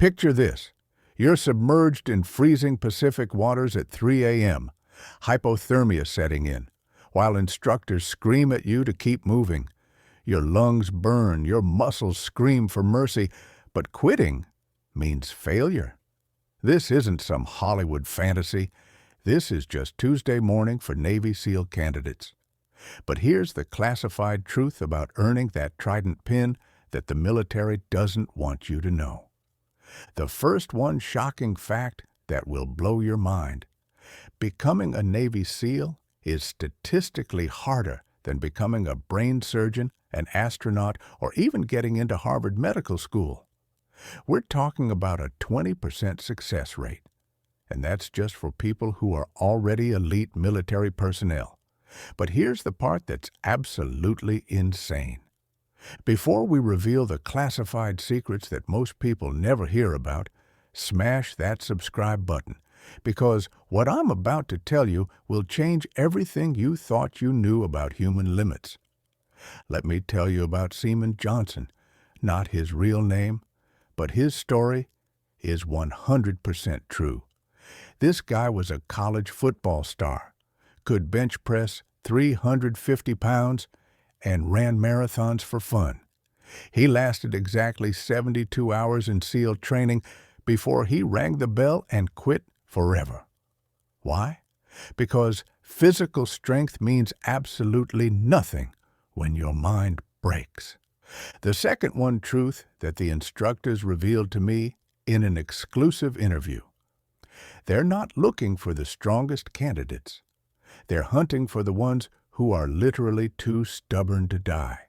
Picture this. You're submerged in freezing Pacific waters at 3 a.m., hypothermia setting in, while instructors scream at you to keep moving. Your lungs burn, your muscles scream for mercy, but quitting means failure. This isn't some Hollywood fantasy. This is just Tuesday morning for Navy SEAL candidates. But here's the classified truth about earning that trident pin that the military doesn't want you to know. The first one shocking fact that will blow your mind. Becoming a Navy SEAL is statistically harder than becoming a brain surgeon, an astronaut, or even getting into Harvard Medical School. We're talking about a 20% success rate, and that's just for people who are already elite military personnel. But here's the part that's absolutely insane. Before we reveal the classified secrets that most people never hear about, smash that subscribe button, because what I'm about to tell you will change everything you thought you knew about human limits. Let me tell you about Seaman Johnson, not his real name, but his story is 100% true. This guy was a college football star, could bench press 350 pounds, and ran marathons for fun. He lasted exactly 72 hours in SEAL training before he rang the bell and quit forever. Why? Because physical strength means absolutely nothing when your mind breaks. The second one truth that the instructors revealed to me in an exclusive interview. They're not looking for the strongest candidates. They're hunting for the ones who are literally too stubborn to die.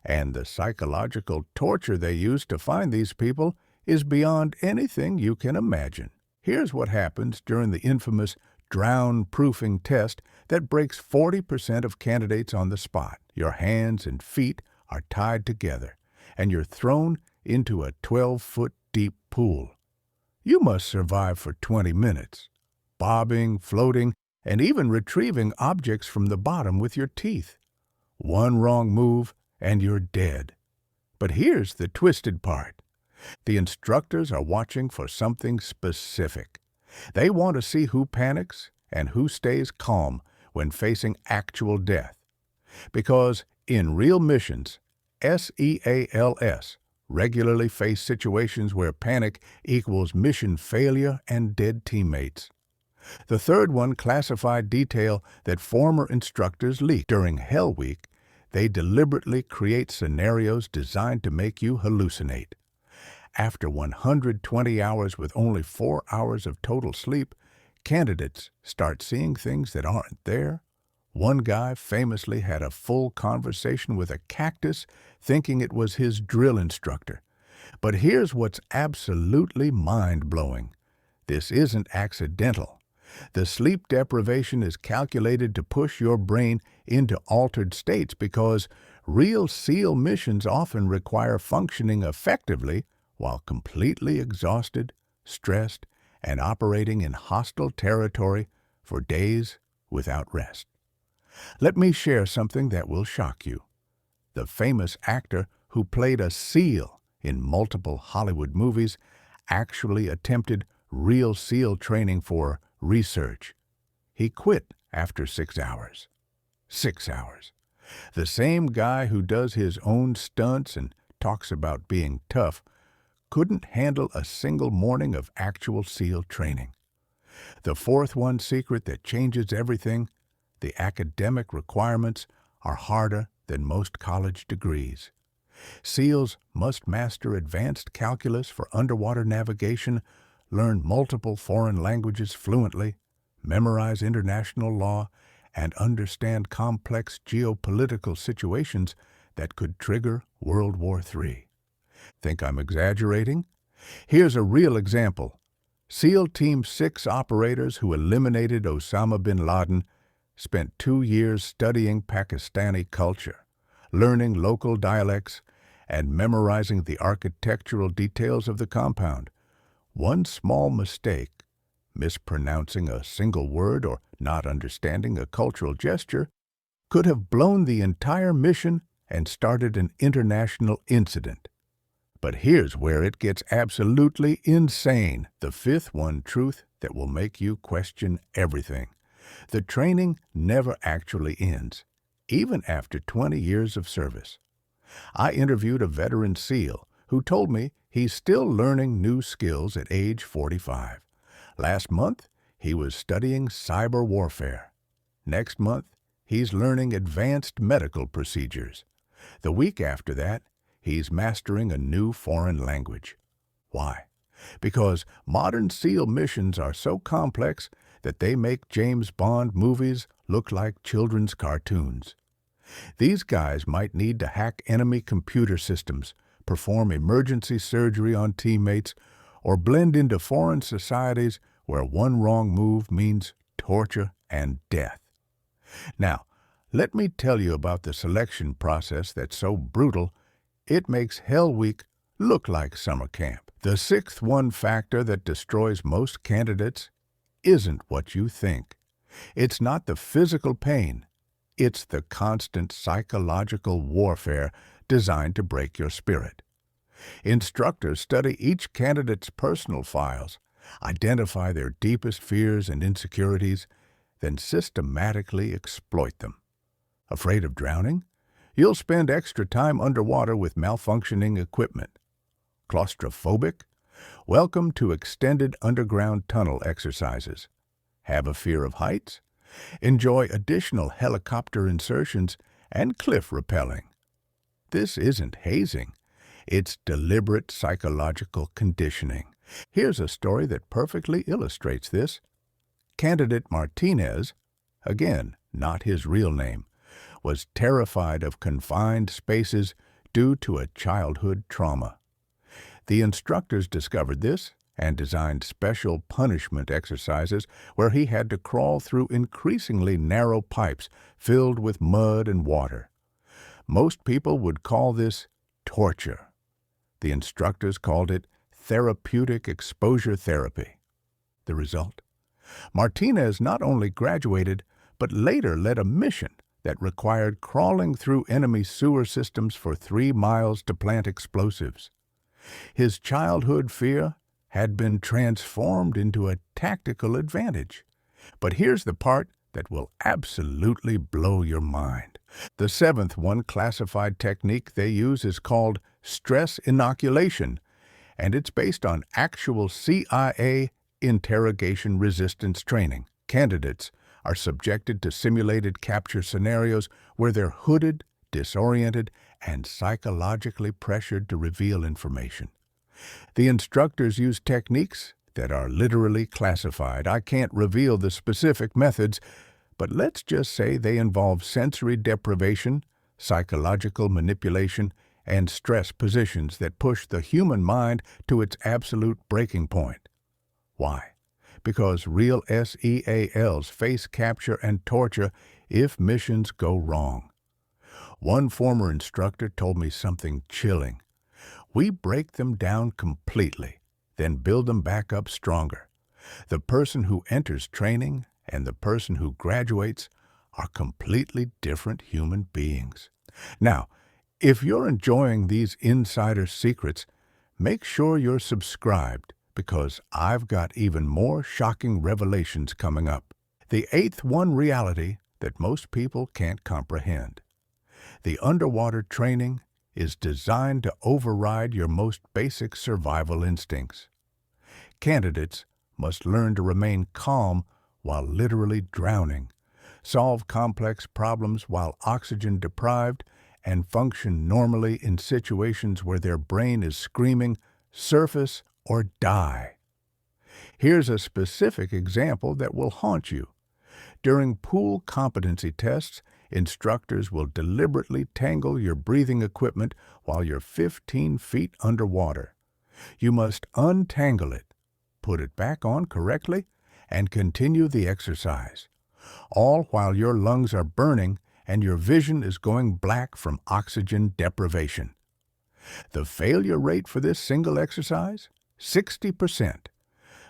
And the psychological torture they use to find these people is beyond anything you can imagine. Here's what happens during the infamous drown-proofing test that breaks 40% of candidates on the spot. Your hands and feet are tied together, and you're thrown into a 12-foot deep pool. You must survive for 20 minutes, bobbing, floating, and even retrieving objects from the bottom with your teeth. One wrong move, and you're dead. But here's the twisted part. The instructors are watching for something specific. They want to see who panics and who stays calm when facing actual death. Because in real missions, SEALs regularly face situations where panic equals mission failure and dead teammates. The third one classified detail that former instructors leak. During Hell Week, they deliberately create scenarios designed to make you hallucinate. After 120 hours with only 4 hours of total sleep, candidates start seeing things that aren't there. One guy famously had a full conversation with a cactus thinking it was his drill instructor. But here's what's absolutely mind-blowing. This isn't accidental. The sleep deprivation is calculated to push your brain into altered states because real SEAL missions often require functioning effectively while completely exhausted, stressed, and operating in hostile territory for days without rest. Let me share something that will shock you. The famous actor who played a SEAL in multiple Hollywood movies actually attempted real SEAL training for research. He quit after 6 hours. 6 hours. The same guy who does his own stunts and talks about being tough couldn't handle a single morning of actual SEAL training. The fourth one secret that changes everything, the academic requirements are harder than most college degrees. SEALs must master advanced calculus for underwater navigation, learn multiple foreign languages fluently, memorize international law, and understand complex geopolitical situations that could trigger World War III. Think I'm exaggerating? Here's a real example. SEAL Team 6 operators who eliminated Osama bin Laden spent 2 years studying Pakistani culture, learning local dialects, and memorizing the architectural details of the compound. One small mistake, mispronouncing a single word or not understanding a cultural gesture, could have blown the entire mission and started an international incident. But here's where it gets absolutely insane. The fifth one truth that will make you question everything. The training never actually ends, even after 20 years of service. I interviewed a veteran SEAL who told me he's still learning new skills at age 45. Last month, he was studying cyber warfare. Next month, he's learning advanced medical procedures. The week after that, he's mastering a new foreign language. Why? Because modern SEAL missions are so complex that they make James Bond movies look like children's cartoons. These guys might need to hack enemy computer systems, perform emergency surgery on teammates, or blend into foreign societies where one wrong move means torture and death. Now, let me tell you about the selection process that's so brutal, it makes Hell Week look like summer camp. The sixth one factor that destroys most candidates isn't what you think. It's not the physical pain. It's the constant psychological warfare designed to break your spirit. Instructors study each candidate's personal files, identify their deepest fears and insecurities, then systematically exploit them. Afraid of drowning? You'll spend extra time underwater with malfunctioning equipment. Claustrophobic? Welcome to extended underground tunnel exercises. Have a fear of heights? Enjoy additional helicopter insertions and cliff rappelling. This isn't hazing. It's deliberate psychological conditioning. Here's a story that perfectly illustrates this. Candidate Martinez, again, not his real name, was terrified of confined spaces due to a childhood trauma. The instructors discovered this and designed special punishment exercises where he had to crawl through increasingly narrow pipes filled with mud and water. Most people would call this torture. The instructors called it therapeutic exposure therapy. The result? Martinez not only graduated, but later led a mission that required crawling through enemy sewer systems for 3 miles to plant explosives. His childhood fear had been transformed into a tactical advantage. But here's the part that will absolutely blow your mind. The seventh one classified technique they use is called stress inoculation, and it's based on actual CIA interrogation resistance training. Candidates are subjected to simulated capture scenarios where they're hooded, disoriented, and psychologically pressured to reveal information. The instructors use techniques that are literally classified. I can't reveal the specific methods, but let's just say they involve sensory deprivation, psychological manipulation, and stress positions that push the human mind to its absolute breaking point. Why? Because real SEALs face capture and torture if missions go wrong. One former instructor told me something chilling. We break them down completely, then build them back up stronger. The person who enters training and the person who graduates are completely different human beings. Now, if you're enjoying these insider secrets, make sure you're subscribed because I've got even more shocking revelations coming up. The eighth one reality that most people can't comprehend. The underwater training is designed to override your most basic survival instincts. Candidates must learn to remain calm while literally drowning, solve complex problems while oxygen deprived, and function normally in situations where their brain is screaming, surface or die. Here's a specific example that will haunt you. During pool competency tests, instructors will deliberately tangle your breathing equipment while you're 15 feet underwater. You must untangle it, put it back on correctly, and continue the exercise, all while your lungs are burning and your vision is going black from oxygen deprivation. The failure rate for this single exercise? 60%.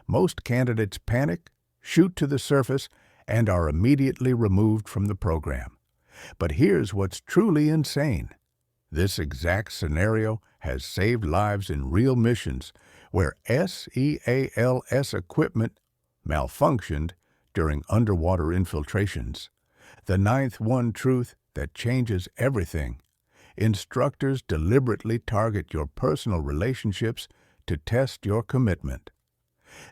Most candidates panic, shoot to the surface, and are immediately removed from the program. But here's what's truly insane. This exact scenario has saved lives in real missions where SEALS equipment malfunctioned during underwater infiltrations. The ninth one truth that changes everything. Instructors deliberately target your personal relationships to test your commitment.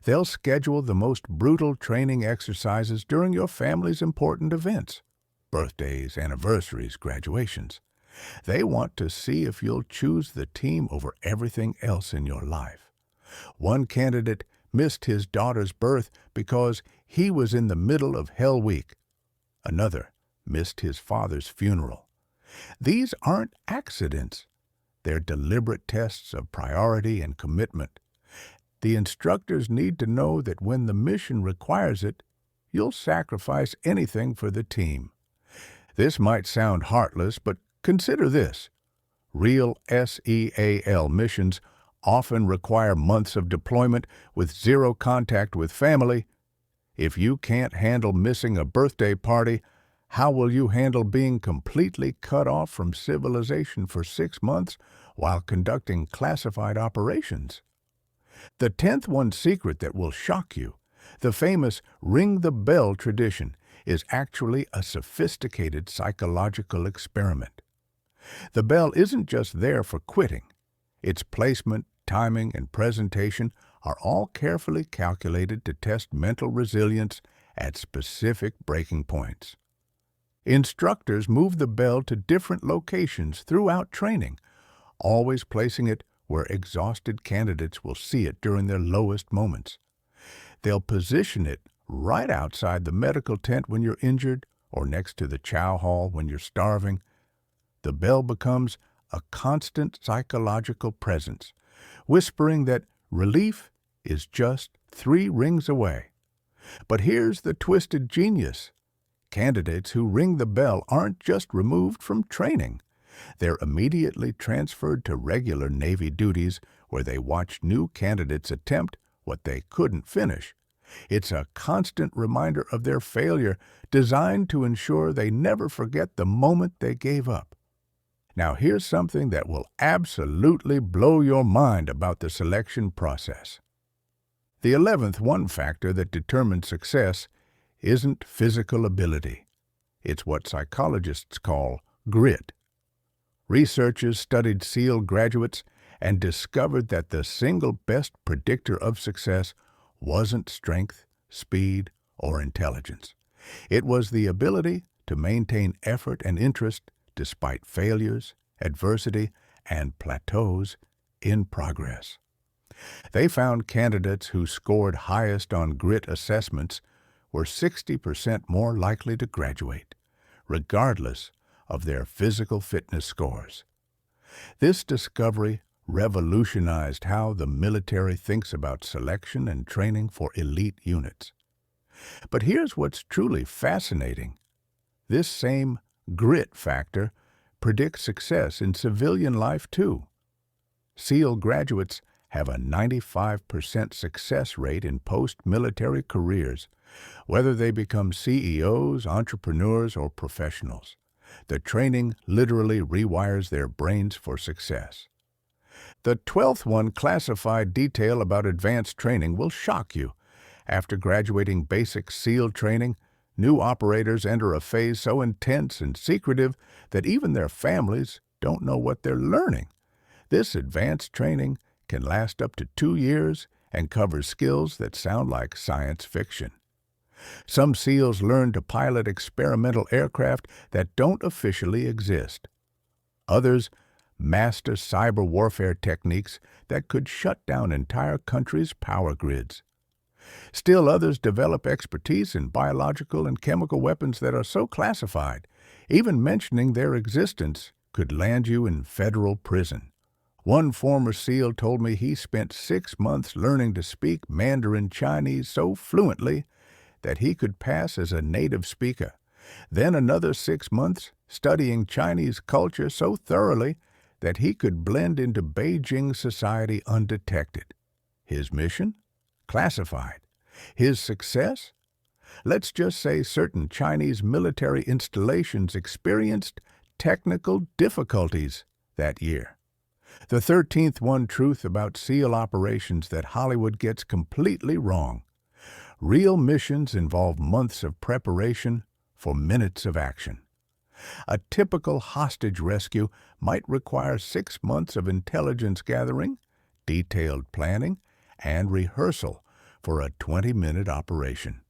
They'll schedule the most brutal training exercises during your family's important events, birthdays, anniversaries, graduations. They want to see if you'll choose the team over everything else in your life. One candidate missed his daughter's birth because he was in the middle of Hell Week. Another missed his father's funeral. These aren't accidents. They're deliberate tests of priority and commitment. The instructors need to know that when the mission requires it, you'll sacrifice anything for the team. This might sound heartless, but consider this. Real SEAL missions often require months of deployment with zero contact with family. If you can't handle missing a birthday party, how will you handle being completely cut off from civilization for 6 months while conducting classified operations? The 10th one secret that will shock you, the famous ring the bell tradition, is actually a sophisticated psychological experiment. The bell isn't just there for quitting. Its placement, timing, and presentation are all carefully calculated to test mental resilience at specific breaking points. Instructors move the bell to different locations throughout training, always placing it where exhausted candidates will see it during their lowest moments. They'll position it right outside the medical tent when you're injured or next to the chow hall when you're starving. The bell becomes a constant psychological presence, whispering that relief is just 3 rings away. But here's the twisted genius. Candidates who ring the bell aren't just removed from training. They're immediately transferred to regular Navy duties where they watch new candidates attempt what they couldn't finish. It's a constant reminder of their failure, designed to ensure they never forget the moment they gave up. Now here's something that will absolutely blow your mind about the selection process. The 11th one factor that determines success isn't physical ability. It's what psychologists call grit. Researchers studied SEAL graduates and discovered that the single best predictor of success wasn't strength, speed, or intelligence. It was the ability to maintain effort and interest despite failures, adversity, and plateaus in progress. They found candidates who scored highest on grit assessments were 60% more likely to graduate, regardless of their physical fitness scores. This discovery revolutionized how the military thinks about selection and training for elite units. But here's what's truly fascinating. This same grit factor predicts success in civilian life too. SEAL graduates have a 95% success rate in post-military careers, whether they become CEOs, entrepreneurs, or professionals. The training literally rewires their brains for success. The 12th one classified detail about advanced training will shock you. After graduating basic SEAL training, new operators enter a phase so intense and secretive that even their families don't know what they're learning. This advanced training can last up to 2 years and covers skills that sound like science fiction. Some SEALs learn to pilot experimental aircraft that don't officially exist. Others master cyber warfare techniques that could shut down entire countries' power grids. Still others develop expertise in biological and chemical weapons that are so classified, even mentioning their existence could land you in federal prison. One former SEAL told me he spent 6 months learning to speak Mandarin Chinese so fluently that he could pass as a native speaker. Then another 6 months studying Chinese culture so thoroughly that he could blend into Beijing society undetected. His mission? Classified. His success? Let's just say certain Chinese military installations experienced technical difficulties that year. The 13th one truth about SEAL operations that Hollywood gets completely wrong. Real missions involve months of preparation for minutes of action. A typical hostage rescue might require 6 months of intelligence gathering, detailed planning, and rehearsal for a 20-minute operation.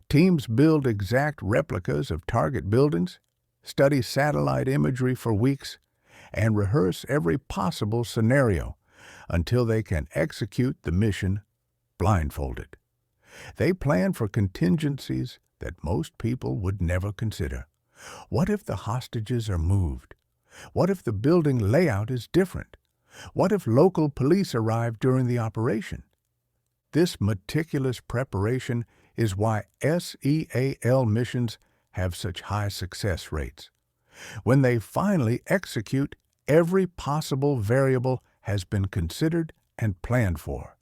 Teams build exact replicas of target buildings, study satellite imagery for weeks, and rehearse every possible scenario until they can execute the mission blindfolded. They plan for contingencies that most people would never consider. What if the hostages are moved? What if the building layout is different? What if local police arrive during the operation? This meticulous preparation is why SEAL missions have such high success rates. When they finally execute, every possible variable has been considered and planned for.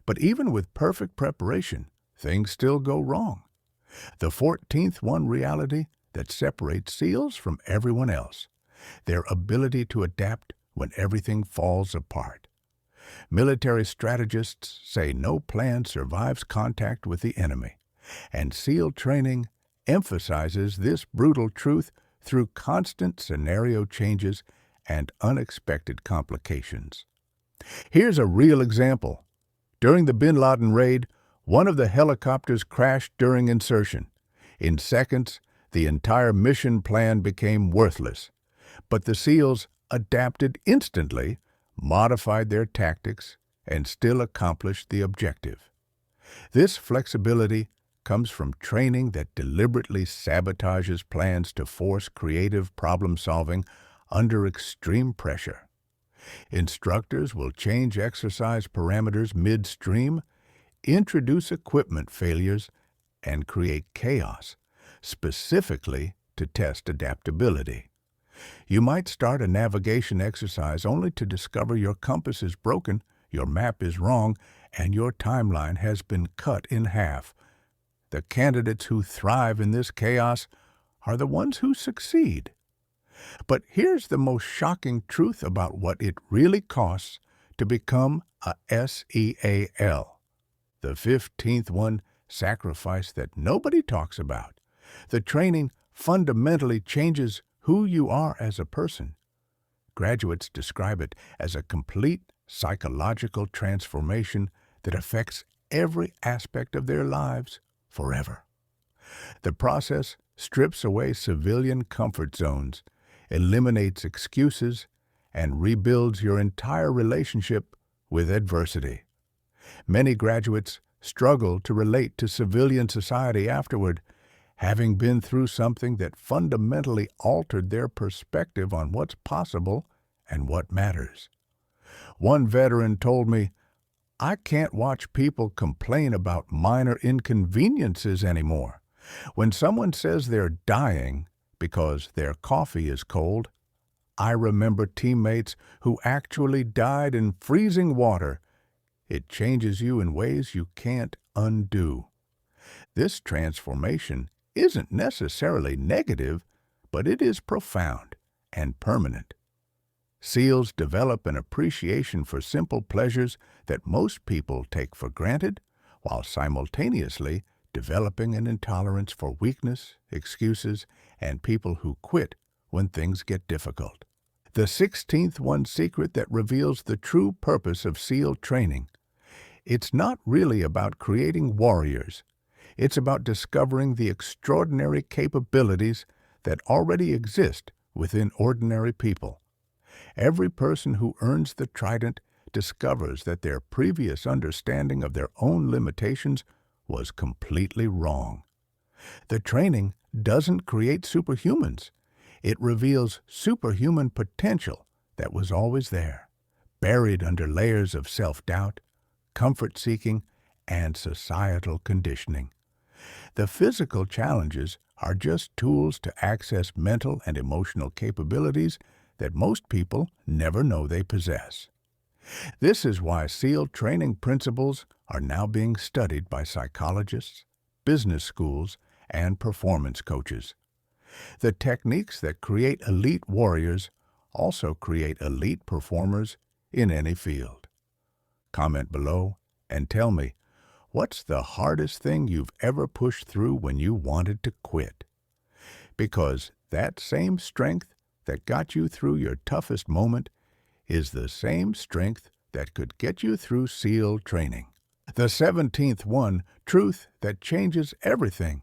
But even with perfect preparation, things still go wrong. The 14th one reality that separates SEALs from everyone else: their ability to adapt when everything falls apart. Military strategists say no plan survives contact with the enemy, and SEAL training emphasizes this brutal truth through constant scenario changes and unexpected complications. Here's a real example. During the Bin Laden raid, one of the helicopters crashed during insertion. In seconds, the entire mission plan became worthless. But the SEALs adapted instantly, modified their tactics, and still accomplished the objective. This flexibility comes from training that deliberately sabotages plans to force creative problem-solving under extreme pressure. Instructors will change exercise parameters midstream, introduce equipment failures, and create chaos, specifically to test adaptability. You might start a navigation exercise only to discover your compass is broken, your map is wrong, and your timeline has been cut in half. The candidates who thrive in this chaos are the ones who succeed. But here's the most shocking truth about what it really costs to become a SEAL. The 15th one sacrifice that nobody talks about. The training fundamentally changes who you are as a person. Graduates describe it as a complete psychological transformation that affects every aspect of their lives forever. The process strips away civilian comfort zones, eliminates excuses, and rebuilds your entire relationship with adversity. Many graduates struggle to relate to civilian society afterward, having been through something that fundamentally altered their perspective on what's possible and what matters. One veteran told me, "I can't watch people complain about minor inconveniences anymore. When someone says they're dying because their coffee is cold, I remember teammates who actually died in freezing water. It changes you in ways you can't undo." This transformation isn't necessarily negative, but it is profound and permanent. SEALs develop an appreciation for simple pleasures that most people take for granted, while simultaneously developing an intolerance for weakness, excuses, and people who quit when things get difficult. The 16th one secret that reveals the true purpose of SEAL training: it's not really about creating warriors. It's about discovering the extraordinary capabilities that already exist within ordinary people. Every person who earns the trident discovers that their previous understanding of their own limitations was completely wrong. The training doesn't create superhumans. It reveals superhuman potential that was always there, buried under layers of self-doubt, comfort-seeking, and societal conditioning. The physical challenges are just tools to access mental and emotional capabilities that most people never know they possess. This is why SEAL training principles are now being studied by psychologists, business schools, and performance coaches. The techniques that create elite warriors also create elite performers in any field. Comment below and tell me, what's the hardest thing you've ever pushed through when you wanted to quit? Because that same strength that got you through your toughest moment is the same strength that could get you through SEAL training. The 17th one, truth that changes everything.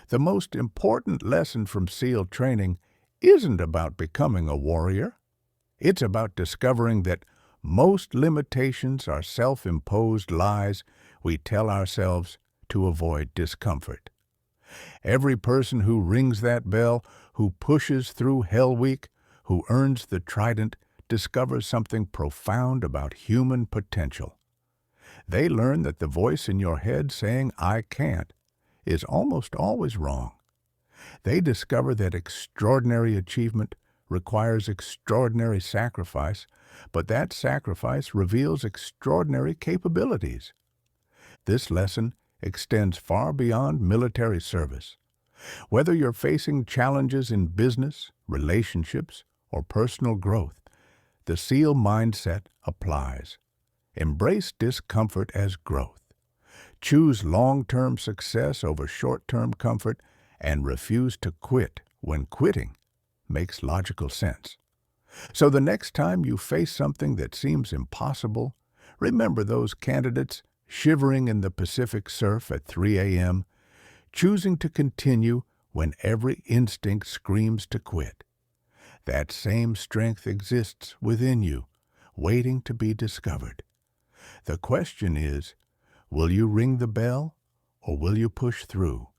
The most important lesson from SEAL training isn't about becoming a warrior. It's about discovering that most limitations are self-imposed lies we tell ourselves to avoid discomfort. Every person who rings that bell, who pushes through Hell Week, who earns the trident, discovers something profound about human potential. They learn that the voice in your head saying, "I can't," is almost always wrong. They discover that extraordinary achievement requires extraordinary sacrifice, but that sacrifice reveals extraordinary capabilities. This lesson extends far beyond military service. Whether you're facing challenges in business, relationships, or personal growth, the SEAL mindset applies. Embrace discomfort as growth. Choose long-term success over short-term comfort and refuse to quit when quitting makes logical sense. So the next time you face something that seems impossible, remember those candidates shivering in the Pacific surf at 3 a.m., choosing to continue when every instinct screams to quit. That same strength exists within you, waiting to be discovered. The question is, will you ring the bell or will you push through?